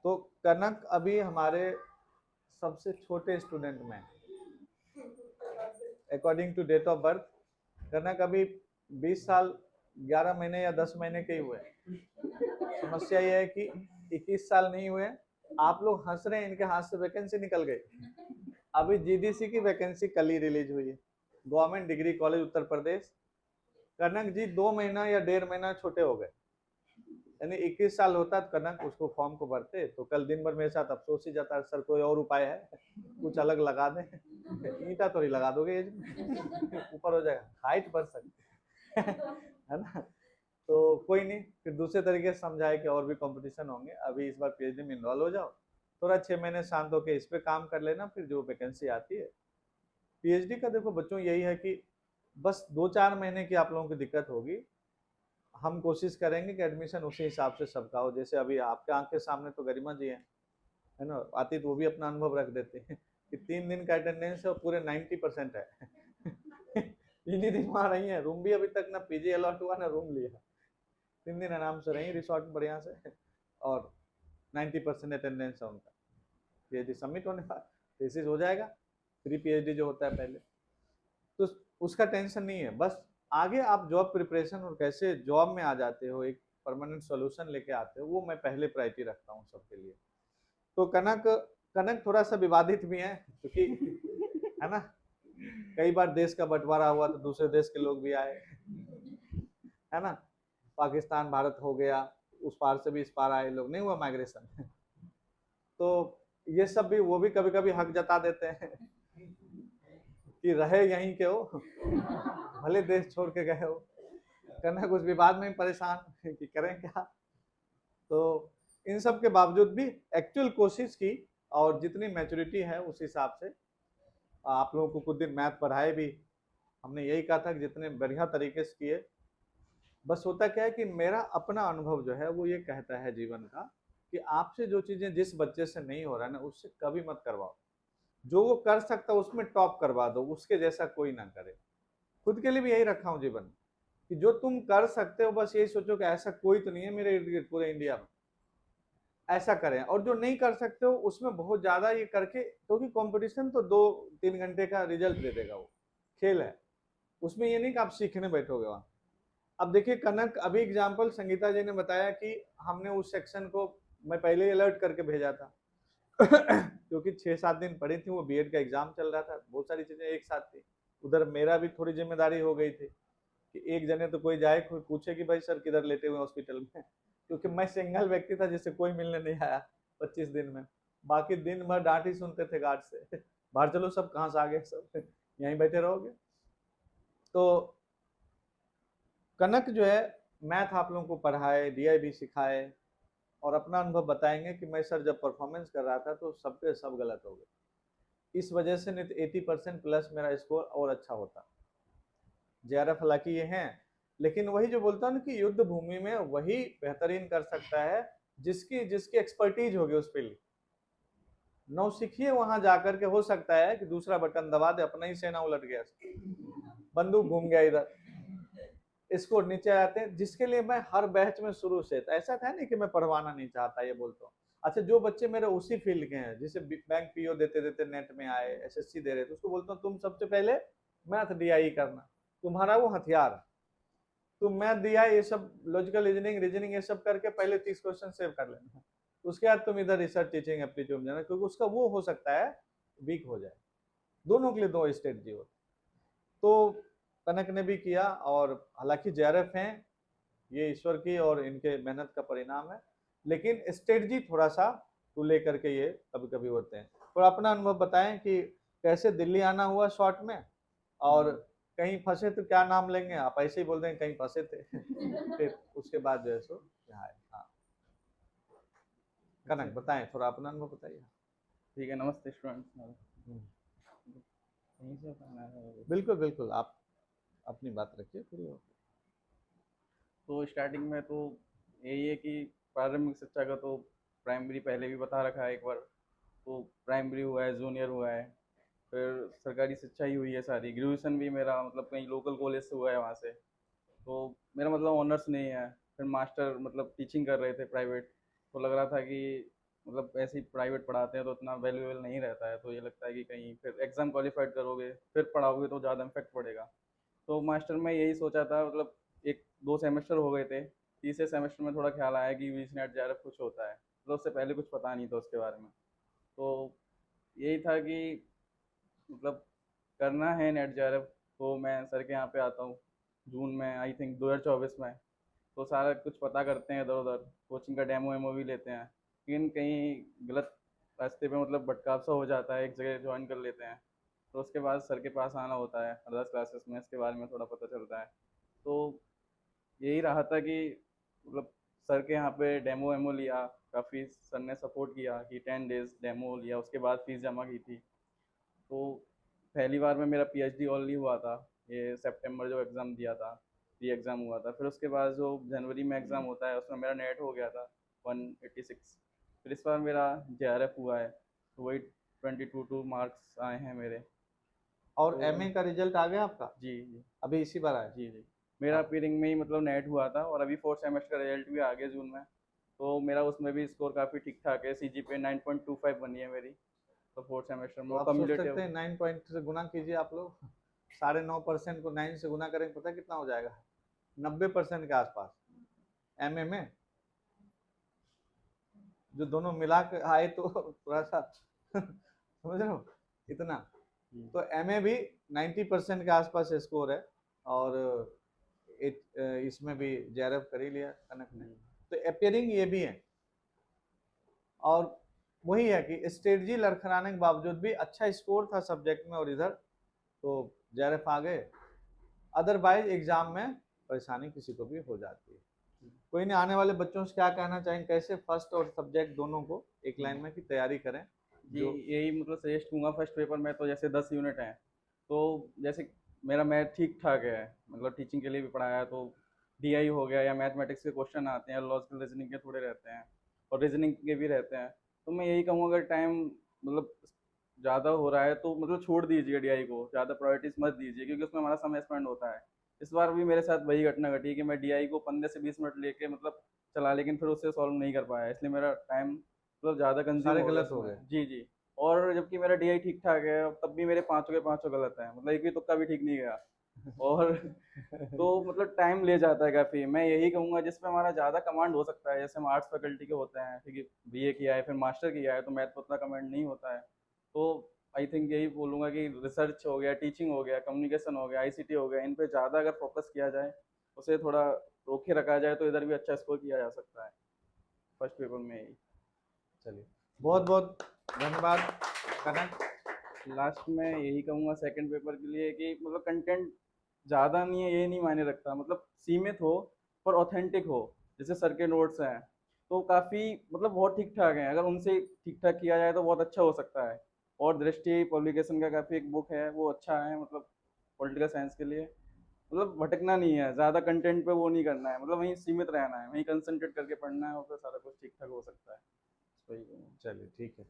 तो कनक अभी हमारे सबसे छोटे स्टूडेंट में according to date of birth Kanak अभी 20 साल 11 महीने या 10 महीने के ही हुए। समस्या ये है कि 21 साल नहीं हुए। आप लोग हंस रहे हैं, इनके हाथ से वैकेंसी निकल गई। अभी जीडीसी की वैकेंसी कल ही रिलीज हुई है, government degree college Uttar Pradesh. कनक जी 2 महीना या 1.5 महीना छोटे हो गए, यानी 21 साल होता तो कनक उसको फॉर्म को भरते। तो कल दिन भर मेरे साथ अफसोस ही जाता, सर कोई और उपाय है, कुछ अलग लगा दें। ईटा थोड़ी लगा दोगे एज में, ऊपर हो जाएगा, हाइट बढ़ सकती है ना। तो कोई नहीं, फिर दूसरे तरीके से समझाए कि और भी कंपटीशन होंगे, अभी इस बार पीएचडी में इन्वॉल्व हो जाओ, थोड़ा 6 महीने शांत होकर इस पे काम कर लेना, फिर जो वैकेंसी आती है। पीएचडी का देखो बच्चों यही है कि बस 2-4 महीने की आप लोगों की दिक्कत होगी। हम कोशिश करेंगे कि एडमिशन उसी हिसाब से सबका हो। जैसे अभी आपके आंख के सामने तो गरिमा जी है ना, आती तो वो भी अपना अनुभव रख देते हैं कि 3 दिन का अटेंडेंस है और पूरे 90% है। इन्हीं दिन वहां रही है, रूम भी अभी तक ना पीजी अलॉट हुआ ना रूम लिया, 3 दिन आराम से रही रिसोर्ट में बढ़िया से, और 90% अटेंडेंस है उनका। पीएचडी सबमिट होने का थीसिस हो जाएगा, प्री पीएचडी जो होता है पहले, तो उसका टेंशन नहीं है। बस आगे आप जॉब प्रिपरेशन और कैसे जॉब में आ जाते हो, एक परमानेंट सॉल्यूशन लेके आते हो, वो मैं पहले प्रायोरिटी रखता हूँ सबके लिए। तो कनक कनक थोड़ा सा विवादित भी है, क्योंकि है ना, कई बार देश का बंटवारा हुआ तो दूसरे देश के लोग भी आए, है ना, पाकिस्तान भारत हो गया, उस पार से भी इस पार आए लोग, नहीं हुआ माइग्रेशन। तो ये सब भी, वो भी कभी कभी हक जता देते हैं कि रहे यहीं के हो, भले देश छोड़ के गए हो। कनक उस विवाद में परेशान कि करें क्या। तो इन सब के बावजूद भी एक्चुअल कोशिश की, और जितनी मैच्योरिटी है उस हिसाब से आप लोगों को कुछ दिन मैथ पढ़ाए भी, हमने यही कहा था कि जितने बढ़िया तरीके से किए। बस होता क्या है कि मेरा अपना अनुभव जो है वो ये कहता है जीवन का, कि आपसे जो चीजें जिस बच्चे से नहीं हो रहा है ना, उससे कभी मत करवाओ। जो वो कर सकता है उसमें टॉप करवा दो, उसके जैसा कोई ना करे। खुद के लिए भी यही रखा हूँ जीवन, कि जो तुम कर सकते हो बस यही सोचो कि ऐसा कोई तो नहीं है मेरे इर्द गिर्द पूरे इंडिया में, ऐसा करें। और जो नहीं कर सकते हो उसमें बहुत ज्यादा ये करके, क्योंकि कंपटीशन तो 2-3 घंटे का रिजल्ट दे देगा, वो खेल है, उसमें ये नहीं कि आप सीखने बैठोगे वहां। अब देखिए कनक, अभी एग्जाम्पल संगीता जी ने बताया कि हमने उस सेक्शन को मैं पहले ही अलर्ट करके भेजा था। क्योंकि 6-7 दिन पड़ी थी, वो बीएड का एग्जाम चल रहा था, बहुत सारी चीजें एक साथ थी। उधर मेरा भी थोड़ी जिम्मेदारी हो गई थी कि एक जने तो कोई जाए, कोई पूछे कि भाई सर किधर लेटे हुए हॉस्पिटल में, क्योंकि मैं सिंगल व्यक्ति था जिससे कोई मिलने नहीं आया 25 दिन में। बाकी दिन भर डांट ही सुनते थे गार्ड से, बाहर चलो सब, कहाँ से आ गए सब, यहीं बैठे रहोगे। तो कनक जो है मैथ आप लोगों को पढ़ाए, डीआई भी सिखाए, और अपना अनुभव बताएंगे कि मैं सर जब परफॉर्मेंस कर रहा था तो सबके सब गलत हो गए, इस वजह से नहीं तो 80% प्लस मेरा स्कोर और अच्छा होता। जेआरएफ हालांकि ये हैं, लेकिन वही जो बोलता हूँ ना कि युद्ध भूमि में वही बेहतरीन कर सकता है जिसकी जिसकी एक्सपर्टीज होगी उस फील्ड। नौ सीखिए वहां जाकर के, हो सकता है कि दूसरा बटन दबा दे, अपना ही सेना उलट गया, बंदूक घूम गया इधर, स्कोर नीचे आते हैं। जिसके लिए मैं हर बैच में शुरू से, तो ऐसा था नहीं कि मैं पढ़वाना नहीं चाहता, ये बोलता हूँ। अच्छा, जो बच्चे मेरे उसी फील्ड के हैं, जैसे बैंक पीओ देते देते नेट में आए, एसएससी दे रहे, तो उसको बोलता हूँ तुम सबसे पहले मैथ डीआई करना, तुम्हारा वो हथियार। तुम मैथ डीआई ये सब लॉजिकल रीजनिंग रीजनिंग ये सब करके पहले 30 क्वेश्चन सेव कर लेना, उसके बाद तुम इधर रिसर्च टीचिंग एप्टीट्यूड में जाना, क्योंकि उसका वो हो सकता है वीक हो जाए। दोनों के लिए दो स्ट्रेटजी हो। तो कनक ने भी किया, और हालांकि जेआरएफ हैं, ये ईश्वर की और इनके मेहनत का परिणाम है, लेकिन स्ट्रेटजी थोड़ा सा को लेकर के ये कभी कभी होते हैं। और अपना अनुभव बताएं कि कैसे दिल्ली आना हुआ शॉर्ट में, और कहीं फंसे तो क्या नाम लेंगे, आप ऐसे ही बोल देंगे कहीं फंसे थे। फिर उसके बाद जो है सो यहाँ आए। हाँ कनक बताएं, थोड़ा अपना अनुभव बताइए। ठीक है, नमस्ते स्टूडेंट्स। हम्म, यहीं से बताना है। बिल्कुल बिल्कुल, आप अपनी बात रखिए पूरी। तो स्टार्टिंग में तो यही है कि प्रारंभिक शिक्षा का तो प्राइमरी पहले भी बता रखा है एक बार। तो प्राइमरी हुआ है, जूनियर हुआ है, फिर सरकारी शिक्षा ही हुई है सारी। ग्रेजुएशन भी मेरा मतलब कहीं लोकल कॉलेज से हुआ है वहाँ से। तो मेरा मतलब ऑनर्स नहीं है। फिर मास्टर मतलब टीचिंग कर रहे थे प्राइवेट, तो लग रहा था कि मतलब ऐसे ही प्राइवेट पढ़ाते हैं तो उतना वैल्यूएबल नहीं रहता है, तो ये लगता है कि कहीं फिर एग्ज़ाम क्वालिफाइड करोगे फिर पढ़ाओगे तो ज़्यादा इम्पैक्ट पड़ेगा। तो मास्टर में यही सोचा था, मतलब एक 2 सेमेस्टर हो गए थे, तीसरे सेमेस्टर में थोड़ा ख्याल आया कि वीसी नेट जेआरएफ कुछ होता है, मतलब उससे पहले कुछ पता नहीं था उसके बारे में। तो यही था कि मतलब करना है नेट जेआरएफ, तो मैं सर के यहाँ पे आता हूँ जून में, आई थिंक 2024 में। तो सारा कुछ पता करते हैं इधर उधर, कोचिंग का डेमो वेमो भी लेते हैं, लेकिन कहीं गलत रास्ते पे मतलब भटकाव सा हो जाता है, एक जगह ज्वाइन कर लेते हैं, तो उसके बाद सर के पास आना होता है अदर्स क्लासेस में, इसके बारे में थोड़ा पता चलता है। तो यही रहा था कि मतलब सर के यहाँ पे डेमो वेमो लिया, काफ़ी सर ने सपोर्ट किया कि 10 डेज डेमो लिया, उसके बाद फीस जमा की थी। तो पहली बार में मेरा पीएचडी ओनली हुआ था, ये सितंबर जो एग्ज़ाम दिया था, ये एग्ज़ाम हुआ था। फिर उसके बाद जो जनवरी में एग्ज़ाम होता है उसमें मेरा नेट हो गया था 186। फिर इस बार मेरा जेआरएफ हुआ है, तो वही 22 मार्क्स आए हैं मेरे। और तो एमए का रिजल्ट आ गया आपका? जी जी अभी इसी बार आया? जी जी, मेरा पीरिंग में ही मतलब नेट हुआ था, और अभी फोर्थ सेमेस्टर का रिजल्ट भी आ गया जून में। तो मेरा उसमें भी स्कोर काफ़ी ठीक ठाक है, सीजीपीए 9.25 बनी है मेरी, तो फोर्थ सेमेस्टर में तो वो आप सोच सकते कम्युलेटिव। हैं 9 पॉइंट से गुना कीजिए आप लोग। 9.5% को 9 से गुना करेंगे, पता है कितना हो जाएगा? 90% के आसपास एमए में, जो दोनों मिला के आए तो थोड़ा सा समझ रहे हो इतना। तो एमए भी 90% के आसपास स्कोर है, और इसमें भी जेआरएफ कर ही लिया कनक ने। तो अपियरिंग ये भी है, और वही है कि स्ट्रेटजी लड़खड़ाने के बावजूद भी अच्छा स्कोर था सब्जेक्ट में, और इधर तो जेआरएफ आ गए। अदरवाइज एग्जाम में परेशानी किसी को भी हो जाती है। कोई नहीं, आने वाले बच्चों से क्या कहना चाहेंगे, कैसे फर्स्ट और सब्जेक्ट दोनों को एक लाइन में की तैयारी करें? जी, जो यही मतलब सजेस्ट दूंगा, फर्स्ट पेपर में तो जैसे 10 यूनिट हैं, तो जैसे मेरा मैथ ठीक ठाक है, मतलब टीचिंग के लिए भी पढ़ाया है, तो डीआई हो गया या मैथमेटिक्स के क्वेश्चन आते हैं, लॉजिकल रीजनिंग के थोड़े रहते हैं, और रीजनिंग के भी रहते हैं। तो मैं यही कहूँगा, अगर टाइम मतलब ज़्यादा हो रहा है तो मतलब छोड़ दीजिए डीआई को, ज़्यादा प्रायोरिटीज मत दीजिए, क्योंकि उसमें हमारा समय स्पेंड होता है। इस बार भी मेरे साथ वही घटना घटी कि मैं डीआई को 15 से 20 मिनट लेके मतलब चला, लेकिन फिर उससे सॉल्व नहीं कर पाया, इसलिए मेरा टाइम मतलब ज़्यादा कंज्यूम सारे हो गया गलत हो उसमें। गए। जी जी। और जबकि मेरा डीआई ठीक ठाक है, तब भी मेरे पाँचों के पाँचों गलत है, मतलब एक भी तुक्का भी ठीक नहीं गया। और तो मतलब टाइम ले जाता है काफ़ी। मैं यही कहूँगा जिसमें हमारा ज़्यादा कमांड हो सकता है, जैसे हम आर्ट्स फैकल्टी के होते हैं, ठीक है, बीए किया है फिर मास्टर किया है, तो मैथ पर उतना कमांड नहीं होता है। तो आई थिंक यही बोलूँगा कि रिसर्च हो गया, टीचिंग हो गया, कम्युनिकेशन हो गया, आईसीटी हो गया, इन पे ज़्यादा अगर फोकस किया जाए, उसे थोड़ा रोके रखा जाए, तो इधर भी अच्छा स्कोर किया जा सकता है फर्स्ट पेपर में ही। चलिए, बहुत बहुत धन्यवाद कनक। लास्ट में यही कहूँगा सेकंड पेपर के लिए कि मतलब कंटेंट ज़्यादा नहीं है ये नहीं मायने रखता, मतलब सीमित हो पर ऑथेंटिक हो। जैसे सर के नोट्स हैं तो काफ़ी मतलब बहुत ठीक ठाक हैं, अगर उनसे ठीक ठाक किया जाए तो बहुत अच्छा हो सकता है। और दृष्टि पब्लिकेशन का काफ़ी एक बुक है, वो अच्छा है, मतलब पॉलिटिकल साइंस के लिए। मतलब भटकना नहीं है, ज़्यादा कंटेंट पे वो नहीं करना है, मतलब वहीं सीमित रहना है, वहीं कंसंट्रेट करके पढ़ना है, और फिर सारा कुछ ठीक ठाक हो सकता है। वही चलिए ठीक है।